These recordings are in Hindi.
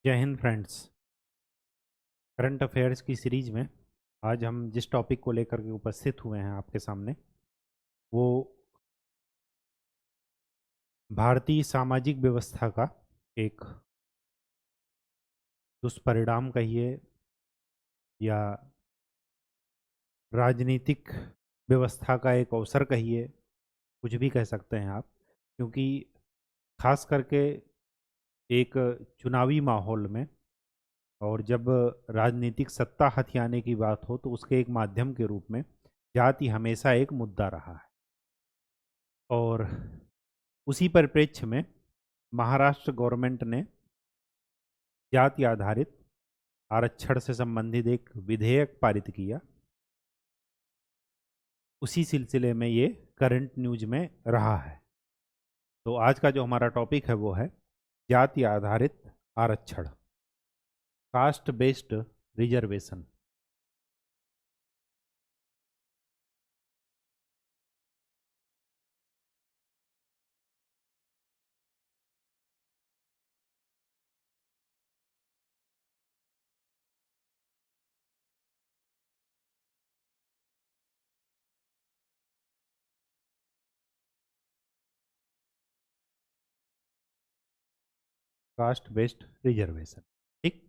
जय हिंद फ्रेंड्स। करंट अफेयर्स की सीरीज में आज हम जिस टॉपिक को लेकर के उपस्थित हुए हैं आपके सामने वो भारतीय सामाजिक व्यवस्था का एक दुष्परिणाम कहिए या राजनीतिक व्यवस्था का एक अवसर कहिए, कुछ भी कह सकते हैं आप। क्योंकि खास करके एक चुनावी माहौल में और जब राजनीतिक सत्ता हथियाने की बात हो तो उसके एक माध्यम के रूप में जाति हमेशा एक मुद्दा रहा है। और उसी परिप्रेक्ष्य में महाराष्ट्र गवर्नमेंट ने जाति आधारित आरक्षण से संबंधित एक विधेयक पारित किया। उसी सिलसिले में ये करंट न्यूज में रहा है। तो आज का जो हमारा टॉपिक है वो है जाति आधारित आरक्षण, caste based reservation. Caste based reservation, ठीक।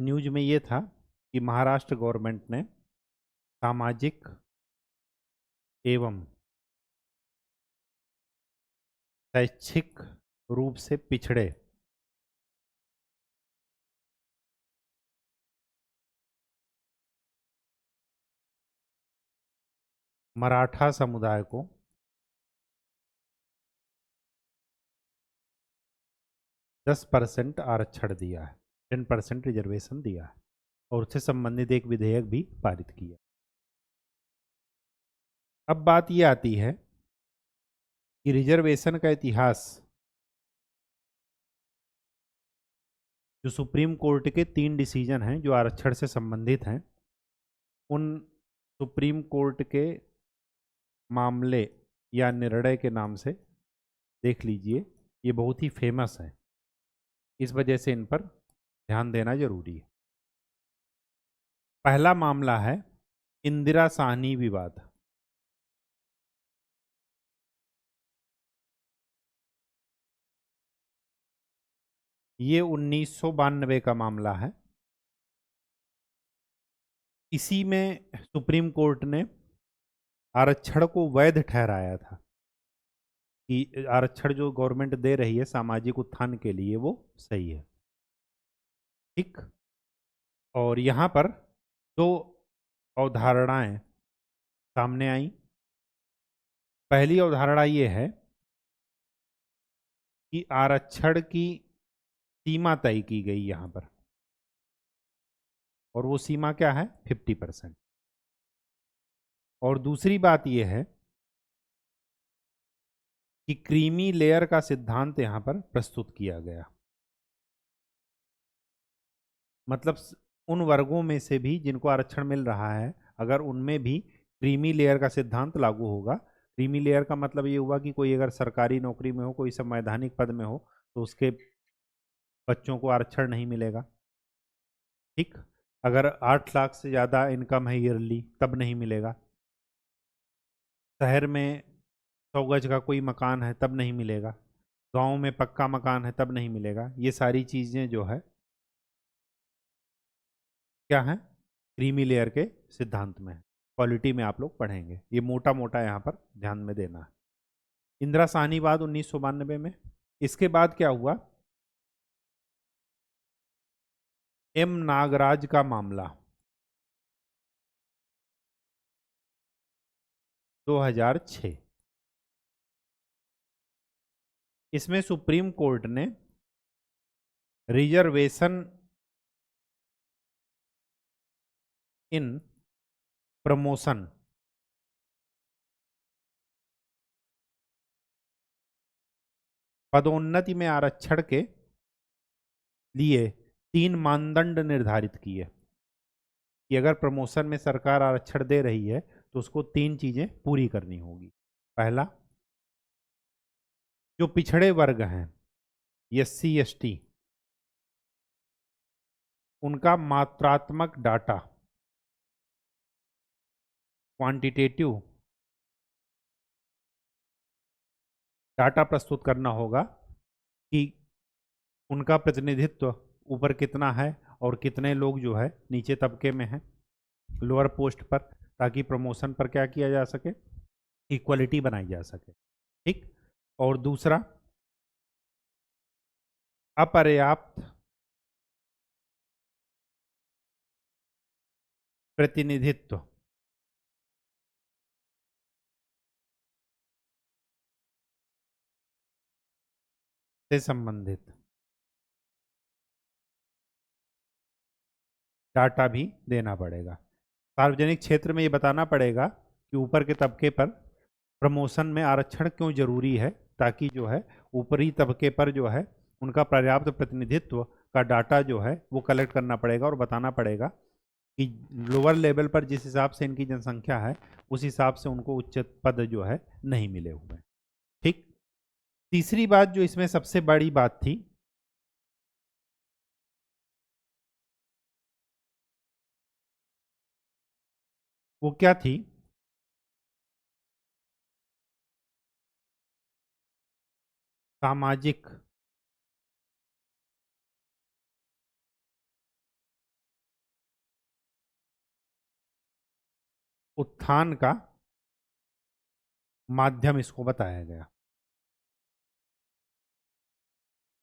न्यूज में ये था कि महाराष्ट्र गवर्नमेंट ने सामाजिक एवं शैक्षिक रूप से पिछड़े मराठा समुदाय को 10% आरक्षण दिया है, 10% रिजर्वेशन दिया है और उससे संबंधित एक विधेयक भी पारित किया। अब बात ये आती है कि रिजर्वेशन का इतिहास जो सुप्रीम कोर्ट के 3 डिसीजन हैं जो आरक्षण से संबंधित हैं, उन सुप्रीम कोर्ट के मामले या निर्णय के नाम से देख लीजिए, ये बहुत ही फेमस है। इस वजह से इन पर ध्यान देना जरूरी है। पहला मामला है इंदिरा साहनी विवाद। ये 1992 का मामला है। इसी में सुप्रीम कोर्ट ने आरक्षण को वैध ठहराया था कि आरक्षण जो गवर्नमेंट दे रही है सामाजिक उत्थान के लिए वो सही है, ठीक। और यहाँ पर दो अवधारणाएं सामने आई। पहली अवधारणा ये है कि आरक्षण की सीमा तय की गई यहाँ पर, और वो सीमा क्या है? 50%। और दूसरी बात यह है कि क्रीमी लेयर का सिद्धांत यहाँ पर प्रस्तुत किया गया। मतलब उन वर्गों में से भी जिनको आरक्षण मिल रहा है, अगर उनमें भी क्रीमी लेयर का सिद्धांत लागू होगा। क्रीमी लेयर का मतलब ये हुआ कि कोई अगर सरकारी नौकरी में हो, कोई संवैधानिक पद में हो, तो उसके बच्चों को आरक्षण नहीं मिलेगा, ठीक। अगर 8 लाख से ज़्यादा इनकम है ईयरली तब नहीं मिलेगा। शहर में 100 गज का कोई मकान है तब नहीं मिलेगा। गांव में पक्का मकान है तब नहीं मिलेगा। ये सारी चीज़ें जो है क्या है? क्रीमी लेयर के सिद्धांत में है। क्वालिटी में आप लोग पढ़ेंगे, ये मोटा मोटा यहाँ पर ध्यान में देना है। इंदिरा साहनीवाद 1992 में। इसके बाद क्या हुआ? एम नागराज का मामला 2006। इसमें सुप्रीम कोर्ट ने रिजर्वेशन इन प्रमोशन पदोन्नति में आरक्षण के लिए 3 मानदंड निर्धारित किए कि अगर प्रमोशन में सरकार आरक्षण दे रही है तो उसको 3 चीजें पूरी करनी होगी। पहला, जो पिछड़े वर्ग हैं, SC ST, उनका मात्रात्मक डाटा, क्वांटिटेटिव डाटा प्रस्तुत करना होगा कि उनका प्रतिनिधित्व ऊपर कितना है और कितने लोग जो है नीचे तबके में हैं, लोअर पोस्ट पर, ताकि प्रमोशन पर क्या किया जा सके, इक्वलिटी बनाई जा सके। ठीक। और दूसरा, अपर्याप्त प्रतिनिधित्व से संबंधित डाटा भी देना पड़ेगा। सार्वजनिक क्षेत्र में ये बताना पड़ेगा कि ऊपर के तबके पर प्रमोशन में आरक्षण क्यों जरूरी है, ताकि जो है ऊपरी तबके पर जो है उनका पर्याप्त प्रतिनिधित्व का डाटा जो है वो कलेक्ट करना पड़ेगा और बताना पड़ेगा कि लोअर लेवल पर जिस हिसाब से इनकी जनसंख्या है उस हिसाब से उनको उच्च पद जो है नहीं मिले हुए। ठीक। तीसरी बात जो इसमें सबसे बड़ी बात थी, वो क्या थी, सामाजिक उत्थान का माध्यम इसको बताया गया,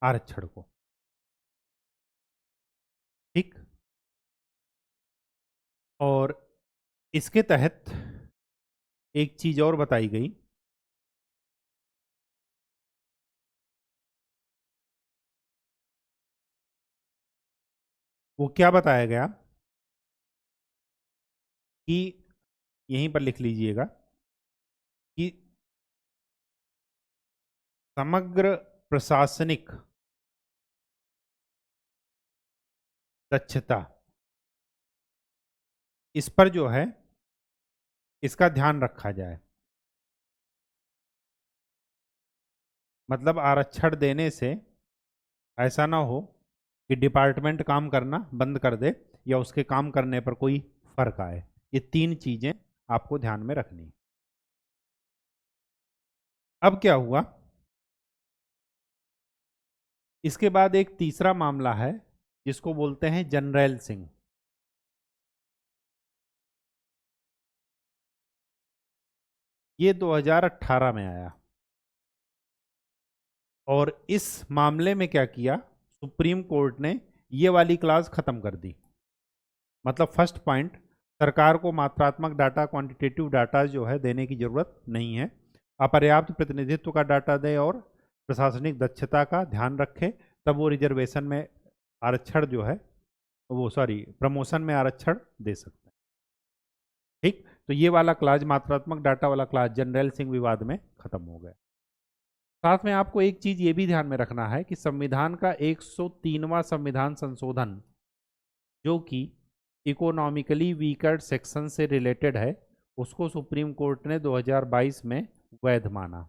आरक्षण को। ठीक। और इसके तहत एक चीज और बताई गई, वो क्या बताया गया कि यहीं पर लिख लीजिएगा कि समग्र प्रशासनिक दक्षता, इस पर जो है इसका ध्यान रखा जाए। मतलब आरक्षण देने से ऐसा ना हो कि डिपार्टमेंट काम करना बंद कर दे या उसके काम करने पर कोई फर्क आए। ये तीन चीजें आपको ध्यान में रखनी। अब क्या हुआ, इसके बाद एक तीसरा मामला है जिसको बोलते हैं जनरल सिंह। ये 2018 में आया और इस मामले में क्या किया, सुप्रीम कोर्ट ने ये वाली क्लास खत्म कर दी। मतलब फर्स्ट पॉइंट, सरकार को मात्रात्मक डाटा, क्वांटिटेटिव डाटा जो है देने की जरूरत नहीं है, अपर्याप्त प्रतिनिधित्व का डाटा दे और प्रशासनिक दक्षता का ध्यान रखे, तब वो रिजर्वेशन में आरक्षण जो है वो प्रमोशन में आरक्षण दे सकते हैं। ठीक। तो ये वाला क्लास, मात्रात्मक डाटा वाला क्लास, जनरल सिंह विवाद में खत्म हो गया। साथ में आपको एक चीज ये भी ध्यान में रखना है कि संविधान का 103वां संविधान संशोधन, जो कि इकोनॉमिकली वीकर सेक्शन से रिलेटेड है, उसको सुप्रीम कोर्ट ने 2022 में वैध माना।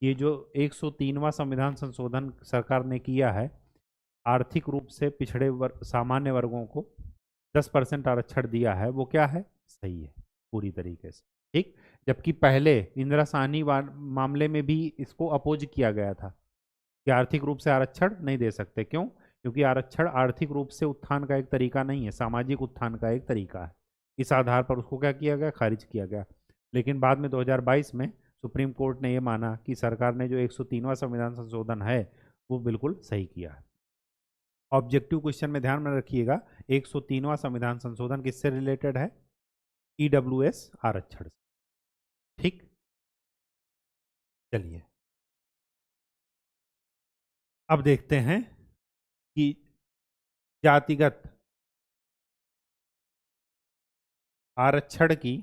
ये जो 103वां संविधान संशोधन सरकार ने किया है, आर्थिक रूप से पिछड़े सामान्य वर्गों को 10% आरक्षण दिया है, वो क्या है, सही है पूरी तरीके से। ठीक। जबकि पहले इंदिरा साहनी मामले में भी इसको अपोज किया गया था कि आर्थिक रूप से आरक्षण नहीं दे सकते। क्यों? क्योंकि आरक्षण आर्थिक रूप से उत्थान का एक तरीका नहीं है, सामाजिक उत्थान का एक तरीका है। इस आधार पर उसको क्या किया गया, खारिज किया गया। लेकिन बाद में 2022 में सुप्रीम कोर्ट ने यह माना कि सरकार ने जो 103वां संविधान संशोधन है वो बिल्कुल सही किया है। ऑब्जेक्टिव क्वेश्चन में ध्यान में रखिएगा, 103वां संविधान संशोधन किससे रिलेटेड है, ईडब्ल्यूएस आरक्षण। ठीक। चलिए अब देखते हैं कि जातिगत आरक्षण की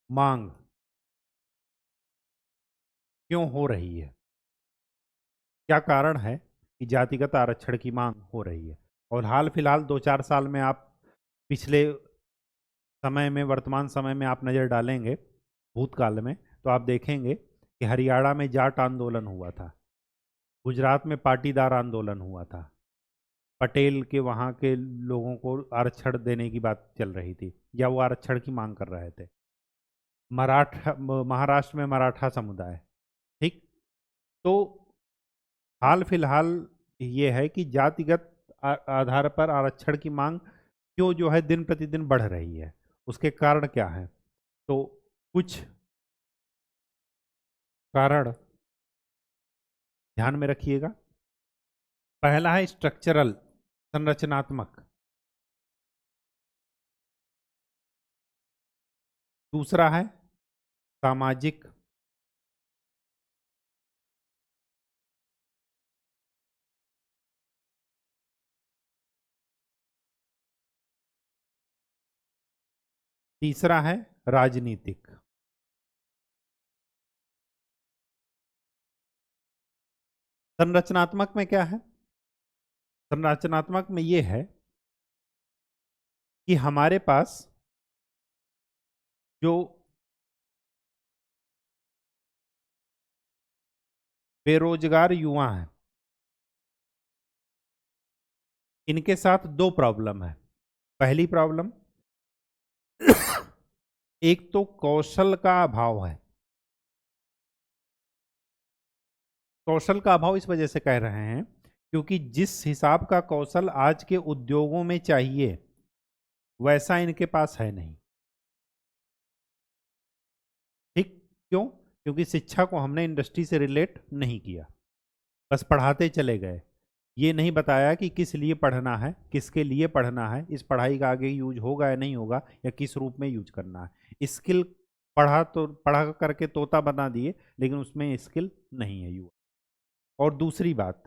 मांग क्यों हो रही है, क्या कारण है कि जातिगत आरक्षण की मांग हो रही है। और हाल फिलहाल 2-4 साल में आप पिछले समय में, वर्तमान समय में आप नज़र डालेंगे भूतकाल में, तो आप देखेंगे कि हरियाणा में जाट आंदोलन हुआ था, गुजरात में पाटीदार आंदोलन हुआ था, पटेल के वहाँ के लोगों को आरक्षण देने की बात चल रही थी, या वो आरक्षण की मांग कर रहे थे। महाराष्ट्र में मराठा समुदाय, ठीक। तो हाल फिलहाल ये है कि जातिगत आधार पर आरक्षण की मांग क्यों जो है दिन प्रतिदिन बढ़ रही है, उसके कारण क्या है? तो कुछ कारण ध्यान में रखिएगा। पहला है स्ट्रक्चरल, संरचनात्मक। दूसरा है सामाजिक। तीसरा है राजनीतिक। संरचनात्मक में क्या है? संरचनात्मक में ये है कि हमारे पास जो बेरोजगार युवा हैं, इनके साथ दो प्रॉब्लम है। पहली प्रॉब्लम, एक तो कौशल का अभाव है। कौशल का अभाव इस वजह से कह रहे हैं क्योंकि जिस हिसाब का कौशल आज के उद्योगों में चाहिए वैसा इनके पास है नहीं, ठीक। क्यों? क्योंकि शिक्षा को हमने इंडस्ट्री से रिलेट नहीं किया, बस पढ़ाते चले गए। ये नहीं बताया कि किस लिए पढ़ना है, किसके लिए पढ़ना है, इस पढ़ाई का आगे यूज होगा या नहीं होगा, या किस रूप में यूज करना है। स्किल पढ़ा करके तोता बना दिए, लेकिन उसमें स्किल नहीं है युवा। और दूसरी बात,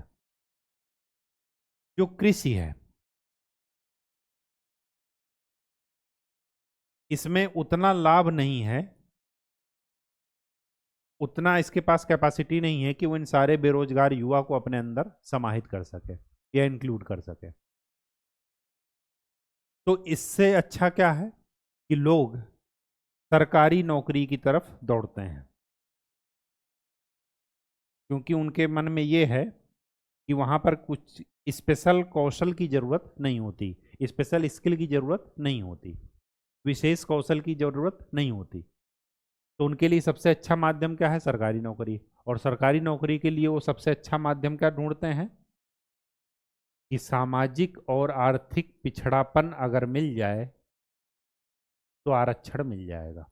जो कृषि है, इसमें उतना लाभ नहीं है, उतना इसके पास कैपेसिटी नहीं है कि वो इन सारे बेरोजगार युवा को अपने अंदर समाहित कर सके या इंक्लूड कर सके। तो इससे अच्छा क्या है कि लोग सरकारी नौकरी की तरफ दौड़ते हैं, क्योंकि उनके मन में ये है कि वहाँ पर कुछ स्पेशल कौशल की ज़रूरत नहीं होती, स्पेशल स्किल की ज़रूरत नहीं होती, विशेष कौशल की ज़रूरत नहीं होती। तो उनके लिए सबसे अच्छा माध्यम क्या है? सरकारी नौकरी। और सरकारी नौकरी के लिए वो सबसे अच्छा माध्यम क्या ढूंढते हैं कि सामाजिक और आर्थिक पिछड़ापन अगर मिल जाए तो आरक्षण मिल जाएगा।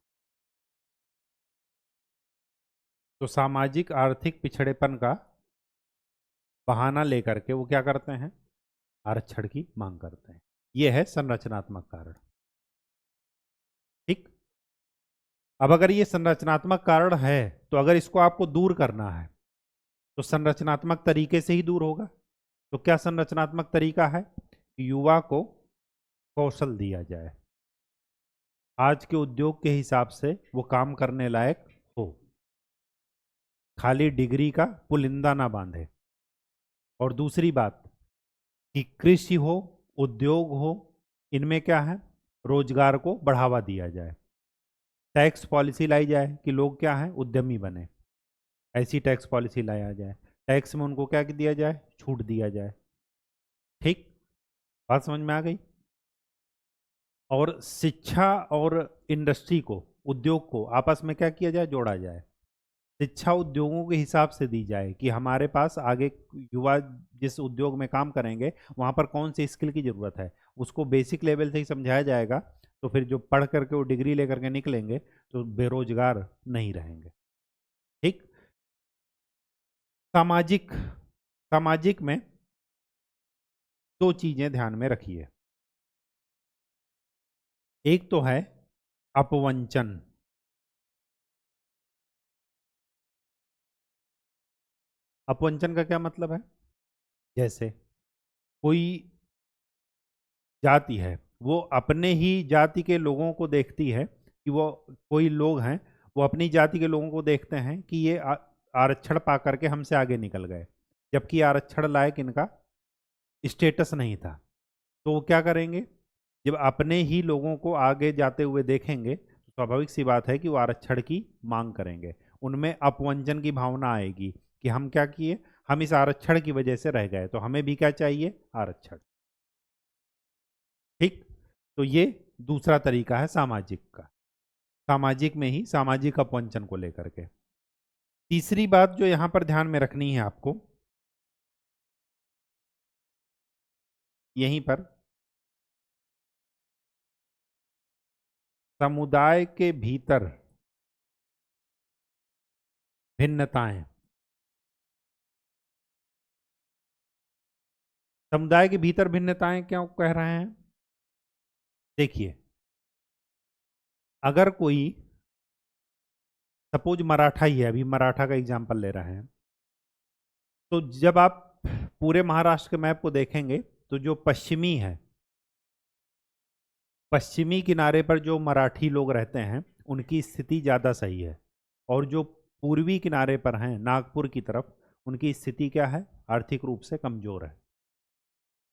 तो सामाजिक आर्थिक पिछड़ेपन का बहाना लेकर के वो क्या करते हैं? आरक्षण की मांग करते हैं। यह है संरचनात्मक कारण, ठीक। अब अगर ये संरचनात्मक कारण है, तो अगर इसको आपको दूर करना है तो संरचनात्मक तरीके से ही दूर होगा। तो क्या संरचनात्मक तरीका है? युवा को कौशल दिया जाए, आज के उद्योग के हिसाब से वो काम करने लायक हो, खाली डिग्री का पुलिंदा ना बांधे। और दूसरी बात कि कृषि हो, उद्योग हो, इनमें क्या है? रोजगार को बढ़ावा दिया जाए। टैक्स पॉलिसी लाई जाए कि लोग क्या है? उद्यमी बने। ऐसी टैक्स पॉलिसी लाया जाए, टैक्स में उनको क्या दिया जाए? छूट दिया जाए, ठीक। बात समझ में आ गई? और शिक्षा और इंडस्ट्री को, उद्योग को आपस में क्या किया जाए? जोड़ा जाए। शिक्षा उद्योगों के हिसाब से दी जाए कि हमारे पास आगे युवा जिस उद्योग में काम करेंगे वहाँ पर कौन सी स्किल की ज़रूरत है, उसको बेसिक लेवल से ही समझाया जाएगा। तो फिर जो पढ़ करके वो डिग्री लेकर के निकलेंगे तो बेरोजगार नहीं रहेंगे, ठीक। सामाजिक, सामाजिक में दो चीज़ें ध्यान में रखिए। एक तो है अपवंचन। अपवंचन का क्या मतलब है? जैसे कोई जाति है, वो अपने ही जाति के लोगों को देखती है कि वो, कोई लोग हैं वो अपनी जाति के लोगों को देखते हैं कि ये आरक्षण पा करके हमसे आगे निकल गए, जबकि आरक्षण लायक इनका स्टेटस नहीं था। तो वो क्या करेंगे? जब अपने ही लोगों को आगे जाते हुए देखेंगे तो स्वाभाविक सी बात है कि वो आरक्षण की मांग करेंगे। उनमें अपवंचन की भावना आएगी कि हम क्या किए, हम इस आरक्षण की वजह से रह गए, तो हमें भी क्या चाहिए? आरक्षण। तो ये दूसरा तरीका है सामाजिक का, सामाजिक में ही सामाजिक अपवंचन को लेकर के। तीसरी बात जो यहां पर ध्यान में रखनी है आपको, यहीं पर समुदाय के भीतर भिन्नताएं। समुदाय के भीतर भिन्नताएं क्यों कह रहे हैं? देखिए, अगर कोई, सपोज मराठा ही है, अभी मराठा का एग्जांपल ले रहे हैं, तो जब आप पूरे महाराष्ट्र के मैप को देखेंगे तो जो पश्चिमी है, पश्चिमी किनारे पर जो मराठी लोग रहते हैं उनकी स्थिति ज़्यादा सही है, और जो पूर्वी किनारे पर हैं नागपुर की तरफ, उनकी स्थिति क्या है? आर्थिक रूप से कमजोर है।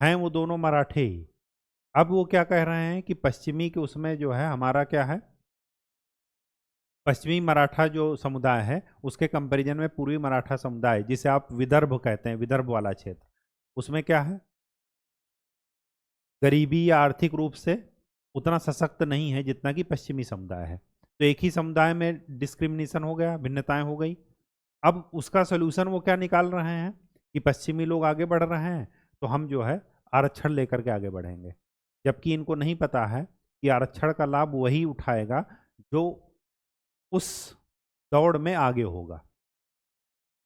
हैं वो दोनों मराठे ही। अब वो क्या कह रहे हैं कि पश्चिमी के उसमें जो है हमारा क्या है, पश्चिमी मराठा जो समुदाय है उसके कंपैरिजन में पूर्वी मराठा समुदाय, जिसे आप विदर्भ कहते हैं, विदर्भ वाला क्षेत्र, उसमें क्या है, गरीबी या आर्थिक रूप से उतना सशक्त नहीं है जितना कि पश्चिमी समुदाय है। तो एक ही समुदाय में डिस्क्रिमिनेशन हो गया, भिन्नताएं हो गई। अब उसका सोल्यूशन वो क्या निकाल रहे हैं कि पश्चिमी लोग आगे बढ़ रहे हैं तो हम जो है आरक्षण लेकर के आगे बढ़ेंगे, जबकि इनको नहीं पता है कि आरक्षण का लाभ वही उठाएगा जो उस दौड़ में आगे होगा।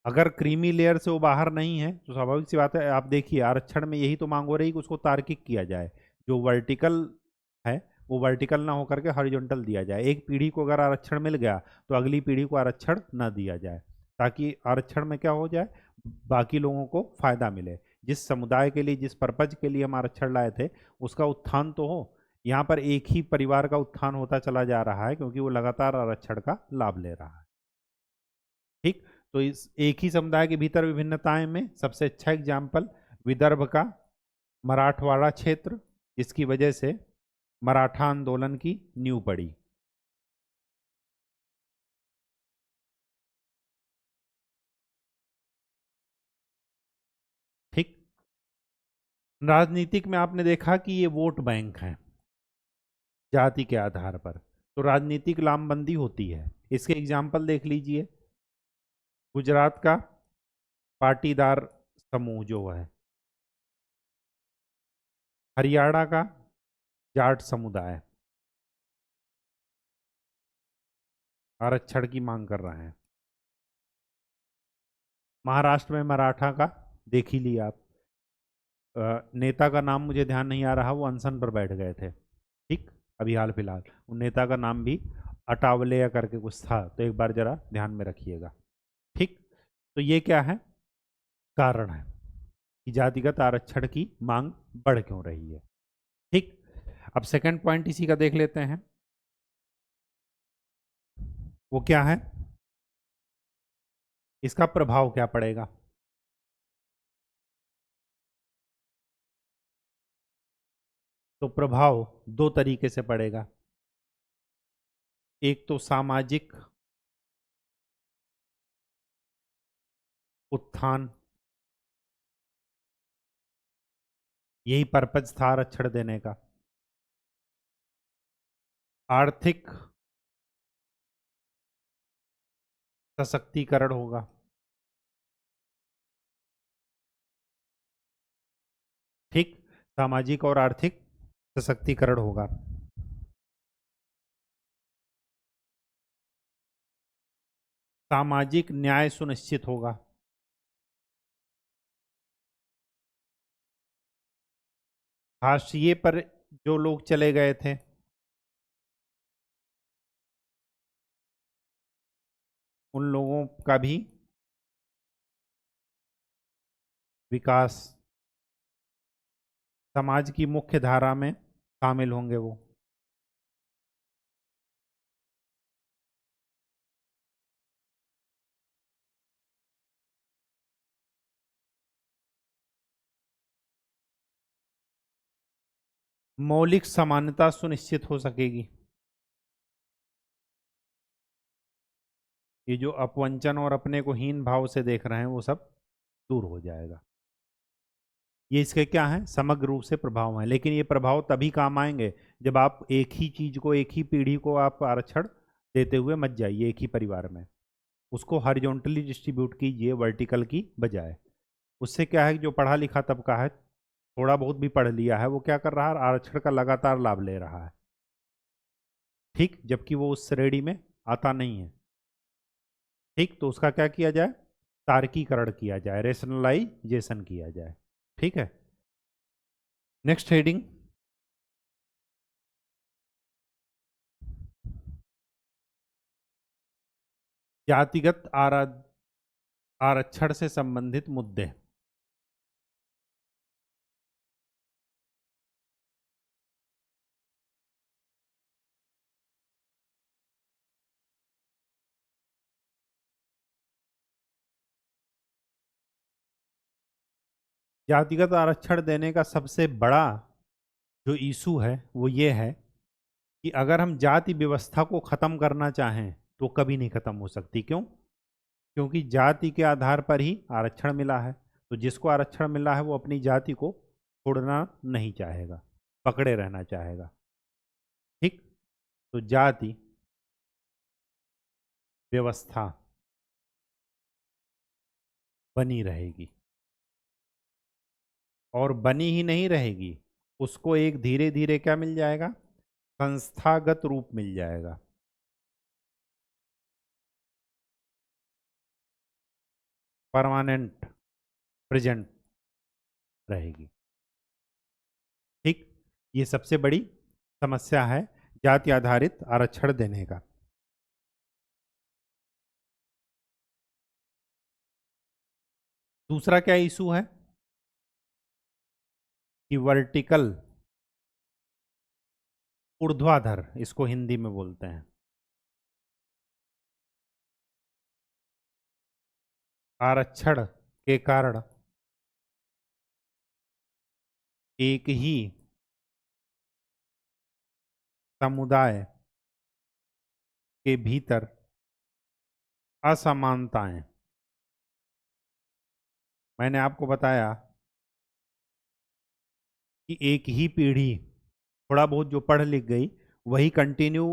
अगर क्रीमी लेयर से वो बाहर नहीं है तो स्वाभाविक सी बात है, आप देखिए आरक्षण में यही तो मांग हो रही कि उसको तार्किक किया जाए, जो वर्टिकल है वो वर्टिकल ना होकर के हॉरिजॉन्टल दिया जाए। एक पीढ़ी को अगर आरक्षण मिल गया तो अगली पीढ़ी को आरक्षण ना दिया जाए, ताकि आरक्षण में क्या हो जाए, बाकी लोगों को फायदा मिले। जिस समुदाय के लिए, जिस पर्पज के लिए हम आरक्षण लाए थे उसका उत्थान तो हो। यहाँ पर एक ही परिवार का उत्थान होता चला जा रहा है क्योंकि वो लगातार आरक्षण का लाभ ले रहा है। ठीक, तो इस एक ही समुदाय के भीतर विभिन्नताएं में सबसे अच्छा एग्जाम्पल विदर्भ का मराठवाड़ा क्षेत्र, जिसकी वजह से मराठा आंदोलन की नींव पड़ी। ठीक, राजनीतिक में आपने देखा कि ये वोट बैंक हैं जाति के आधार पर, तो राजनीतिक लामबंदी होती है। इसके एग्जाम्पल देख लीजिए, गुजरात का पाटीदार समूह जो है, हरियाणा का जाट समुदाय आरक्षण की मांग कर रहे हैं, महाराष्ट्र में मराठा का देख ही लिया आप। नेता का नाम मुझे ध्यान नहीं आ रहा, वो अनशन पर बैठ गए थे, ठीक, अभी हाल फिलहाल। उन नेता का नाम भी अटावले या करके कुछ था, तो एक बार जरा ध्यान में रखिएगा। ठीक, तो ये क्या है, कारण है कि जातिगत आरक्षण की मांग बढ़ क्यों रही है। ठीक, अब सेकंड पॉइंट इसी का देख लेते हैं, वो क्या है, इसका प्रभाव क्या पड़ेगा। तो प्रभाव दो तरीके से पड़ेगा, एक तो सामाजिक उत्थान, यही पर्पज था आरक्षण देने का। आर्थिक सशक्तिकरण होगा। ठीक, सामाजिक और आर्थिक सशक्तिकरण होगा। सामाजिक न्याय सुनिश्चित होगा। हाशिए पर जो लोग चले गए थे उन लोगों का भी विकास, समाज की मुख्य धारा में शामिल होंगे वो। मौलिक समानता सुनिश्चित हो सकेगी। ये जो अपवंचन और अपने को हीन भाव से देख रहे हैं वो सब दूर हो जाएगा। ये इसके क्या हैं, समग्र रूप से प्रभाव हैं। लेकिन ये प्रभाव तभी काम आएंगे जब आप एक ही चीज को, एक ही पीढ़ी को आप आरक्षण देते हुए मत जाइए एक ही परिवार में, उसको हॉरिजॉन्टली डिस्ट्रीब्यूट कीजिए वर्टिकल की बजाय। उससे क्या है कि जो पढ़ा लिखा तबका है, थोड़ा बहुत भी पढ़ लिया है, वो क्या कर रहा है, आरक्षण का लगातार लाभ ले रहा है, ठीक, जबकि वो उस श्रेणी में आता नहीं है। ठीक, तो उसका क्या किया जाए, तार्कीकरण किया जाए, रेशनलाइजेशन किया जाए। ठीक है, नेक्स्ट हेडिंग, जातिगत आरक्षण से संबंधित मुद्दे। जातिगत आरक्षण देने का सबसे बड़ा जो इशू है वो ये है कि अगर हम जाति व्यवस्था को खत्म करना चाहें तो कभी नहीं खत्म हो सकती। क्यों? क्योंकि जाति के आधार पर ही आरक्षण मिला है। तो जिसको आरक्षण मिला है वो अपनी जाति को छोड़ना नहीं चाहेगा, पकड़े रहना चाहेगा। ठीक, तो जाति व्यवस्था बनी रहेगी, और बनी ही नहीं रहेगी, उसको एक धीरे धीरे क्या मिल जाएगा, संस्थागत रूप मिल जाएगा। परमानेंट प्रेजेंट रहेगी। ठीक, ये सबसे बड़ी समस्या है जाति आधारित आरक्षण देने का। दूसरा क्या इशू है कि वर्टिकल, ऊर्ध्वाधर इसको हिंदी में बोलते हैं, आरक्षण के कारण एक ही समुदाय के भीतर असमानताएं, मैंने आपको बताया कि एक ही पीढ़ी थोड़ा बहुत जो पढ़ लिख गई वही कंटिन्यू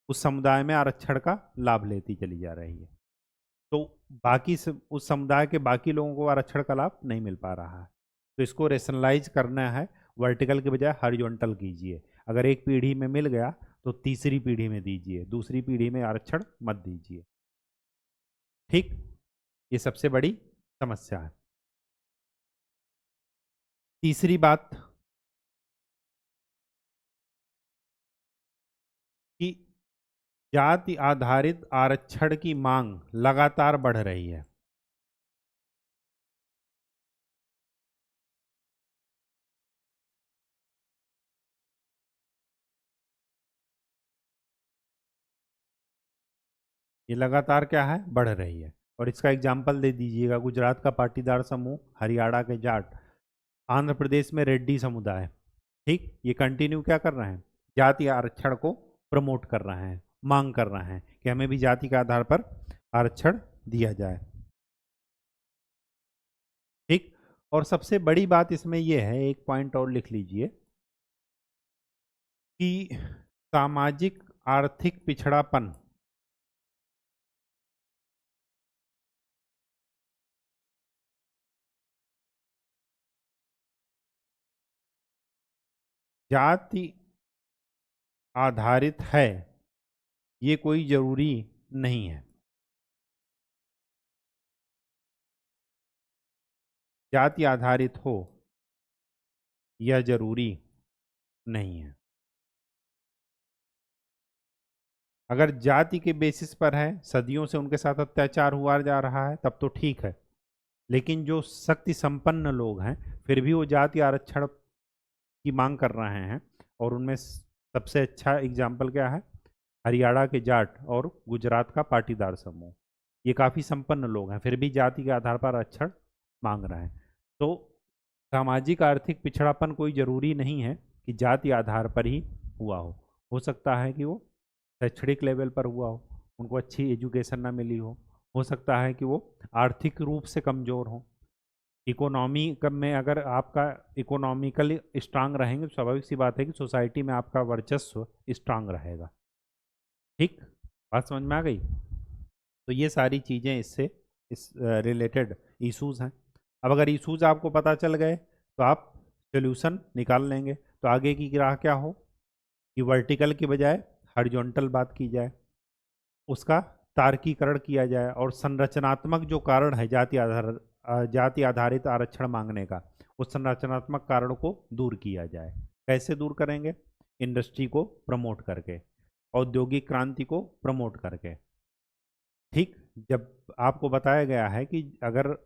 उस समुदाय में आरक्षण का लाभ लेती चली जा रही है। तो बाकी उस समुदाय के बाकी लोगों को आरक्षण का लाभ नहीं मिल पा रहा है। तो इसको रेशनलाइज करना है, वर्टिकल के बजाय हॉरिजॉन्टल कीजिए। अगर एक पीढ़ी में मिल गया तो तीसरी पीढ़ी में दीजिए, दूसरी पीढ़ी में आरक्षण मत दीजिए। ठीक, ये सबसे बड़ी समस्या है। तीसरी बात कि जाति आधारित आरक्षण की मांग लगातार बढ़ रही है। ये लगातार क्या है, बढ़ रही है। और इसका एग्जाम्पल दे दीजिएगा, गुजरात का पाटीदार समूह, हरियाणा के जाट, आंध्र प्रदेश में रेड्डी समुदाय। ठीक, ये कंटिन्यू क्या कर रहे हैं, जाति आरक्षण को प्रमोट कर रहे हैं, मांग कर रहे हैं कि हमें भी जाति के आधार पर आरक्षण दिया जाए। ठीक, और सबसे बड़ी बात इसमें यह है, एक पॉइंट और लिख लीजिए, कि सामाजिक आर्थिक पिछड़ापन जाति आधारित है ये कोई जरूरी नहीं है। जाति आधारित हो यह जरूरी नहीं है। अगर जाति के बेसिस पर है, सदियों से उनके साथ अत्याचार हुआ जा रहा है, तब तो ठीक है। लेकिन जो शक्ति संपन्न लोग हैं फिर भी वो जाति आरक्षण की मांग कर रहे हैं, और उनमें सबसे अच्छा एग्जाम्पल क्या है, हरियाणा के जाट और गुजरात का पाटीदार समूह। ये काफ़ी संपन्न लोग हैं, फिर भी जाति के आधार पर आरक्षण मांग रहे हैं। तो सामाजिक आर्थिक पिछड़ापन कोई ज़रूरी नहीं है कि जाति आधार पर ही हुआ हो सकता है कि वो शैक्षणिक लेवल पर हुआ हो, उनको अच्छी एजुकेशन ना मिली हो सकता है कि वो आर्थिक रूप से कमज़ोर हो, इकोनॉमी कब में अगर आपका इकोनॉमिकली स्ट्रांग रहेंगे तो स्वाभाविक सी बात है कि सोसाइटी में आपका वर्चस्व स्ट्रांग रहेगा। ठीक, बात समझ में आ गई। तो ये सारी चीज़ें इससे इस रिलेटेड इश्यूज हैं। अब अगर इश्यूज आपको पता चल गए तो आप सोल्यूशन निकाल लेंगे। तो आगे की राह क्या हो कि वर्टिकल की बजाय हॉरिजॉन्टल बात की जाए, उसका तार्कीकरण किया जाए और संरचनात्मक जो कारण है जाति आधारित आरक्षण मांगने का, उस संरचनात्मक कारण को दूर किया जाए। कैसे दूर करेंगे? इंडस्ट्री को प्रमोट करके, औद्योगिक क्रांति को प्रमोट करके। ठीक, जब आपको बताया गया है कि अगर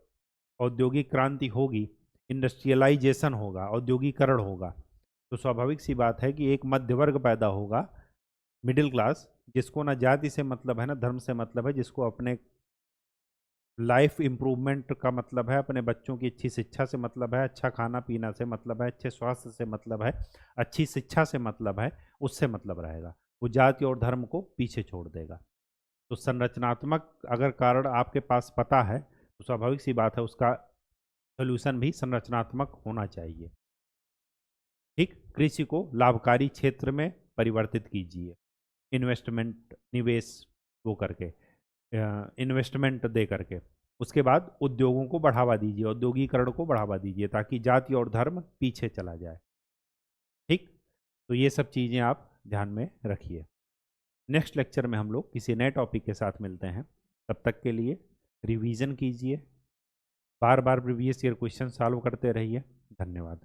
औद्योगिक क्रांति होगी, इंडस्ट्रियलाइजेशन होगा, औद्योगिकरण होगा, तो स्वाभाविक सी बात है कि एक मध्य वर्ग पैदा होगा, मिडिल क्लास, जिसको ना जाति से मतलब है ना धर्म से मतलब है, जिसको अपने लाइफ इम्प्रूवमेंट का मतलब है, अपने बच्चों की अच्छी शिक्षा से मतलब है, अच्छा खाना पीना से मतलब है, अच्छे स्वास्थ्य से मतलब है, अच्छी शिक्षा से मतलब है, उससे मतलब रहेगा। वो जाति और धर्म को पीछे छोड़ देगा। तो संरचनात्मक अगर कारण आपके पास पता है तो स्वाभाविक सी बात है उसका सोल्यूशन भी संरचनात्मक होना चाहिए। ठीक, कृषि को लाभकारी क्षेत्र में परिवर्तित कीजिए, इन्वेस्टमेंट, निवेश वो करके, इन्वेस्टमेंट दे करके। उसके बाद उद्योगों को बढ़ावा दीजिए, औद्योगिकरण को बढ़ावा दीजिए, ताकि जाति और धर्म पीछे चला जाए। ठीक, तो ये सब चीज़ें आप ध्यान में रखिए। नेक्स्ट लेक्चर में हम लोग किसी नए टॉपिक के साथ मिलते हैं। तब तक के लिए रिवीजन कीजिए, बार बार प्रीवियस ईयर क्वेश्चन सॉल्व करते रहिए। धन्यवाद।